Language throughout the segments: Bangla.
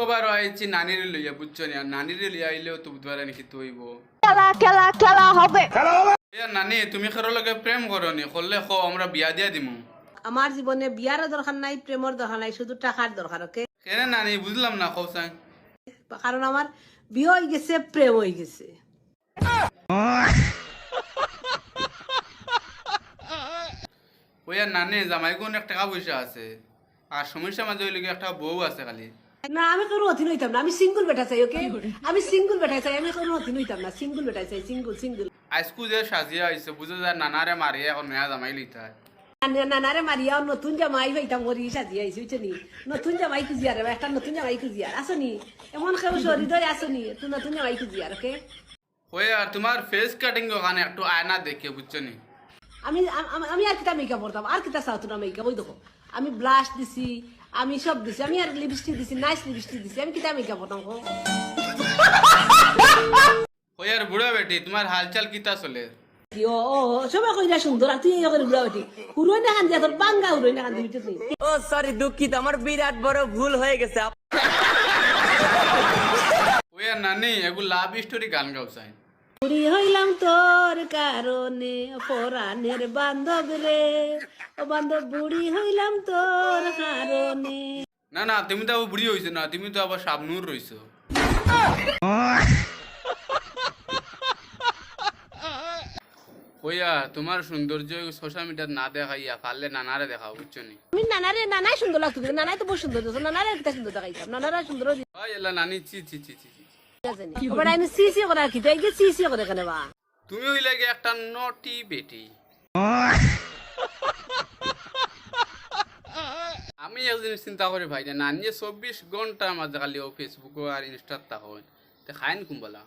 আবার আইছি নানির লইয়া বুঝছো না নানির লইয়া আইলেও তো বুধবার নাকি তৈব খেলা খেলা খেলা হবে। নানি তুমি কারো লগে প্রেম করো নি করলে খো আমরা বিয়া দিয়া দিমু আমার জীবনে বিয়ার দরকার নাই, প্রেমর দরকার নাই, শুধু টাকার দরকার। ওকে, কেন নানি বুঝলাম না কৌসাং কারণ আমার বিয়ে হয়ে গেছে, প্রেম হয়ে গেছে। ওইয়া নানি জামাই কোন এক টাকা পয়সা আছে আর সমস্যা মাঝে হইলে একটা বউ আছে খালি না, আমি কোনো অধীন হইতাম না, আমি সিঙ্গল বেটা চাই। ওকে, আমি সিঙ্গল বেটা চাই, আমি কোনো অধীন হইতাম না, সিঙ্গল বেটা চাই, সিঙ্গল সিঙ্গল। আজকু যে সাজিয়া আইছে বুঝে যায় নানারে মারিয়া এখন নয়া জামাই লইতে হয় নানারে মারিয়া নতুন জামাই হইতাম, ওরি সাজিয়ে আইছি, বুঝছনি? নতুন জামাই খুঁজিয়ার, একটা নতুন জামাই খুঁজিয়ার আসনি, এমন কেউ শরীর ধরে আসনি, তুই নতুন জামাই খুঁজিয়ার। ওকে, ওইয়া তোমার ফেস কাটিং ওখানে একটু আয়না দেখে বুঝছো নি আমি আমি আর কিতা মেকআপ করতাম, আর কিতা চাও তোরা মেকআপ? ওই দেখো আমি ব্লাশ দিছি, আমি সব দিছি, আমি আর লিপস্টিক দিছি, নাইস লিপস্টিক দিছি, আমি কিতা মেকআপ করতাম? ওইয়ার বুড়া বেটি তোমার হালচাল কিতা চলে ও ও সবাই কইরা সুন্দর, আর তুই এই করে বুড়া বেটি হুরোই না কান দিয়া, তোর বাঙ্গা হুরোই না কান দিবি তুই। ও সরি, দুঃখিত, আমার বিরাট বড় ভুল হয়ে গেছে। ওইয়া নানি এগুলো লাভ স্টোরি গান গাও চাই বুড়ি হইলাম তোর কারণে, পরাণের বান্ধব রে, ও বান্ধব বুড়ি হইলাম তোর কারণে। না না তুমি তো আবার বুড়ি হইছো না তুমি তো আবার শাবনুর রইছো ওইয়া তোমার সৌন্দর্য সোশ্যাল মিডিয়াত না দেখাইয়া পারলে নানারে দেখাও বুঝছো নি আমি নানাই সুন্দর লাগতো, কিন্তু নানাই তো বহু সুন্দর দিত, নানারে কিতা সুন্দর দেখাইতাম, নানারা সুন্দর ওই এলা নানি চি চি চি চি চি। সিসি করে আর কি, তাই সিসি করে কেন বা? তুমি হইলে গিয়ে একটা নটি বেটি আমি একদিন চিন্তা করি ভাই যে নানি 24 ঘন্টার মাঝে খালি ও ফেসবুক আর ইনস্টার থাকো তে খাইন কুম্বলা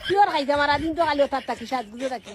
কি ওর খাইতাম, আর দিন তো খালি তার থাকি, সাত গুলো থাকি।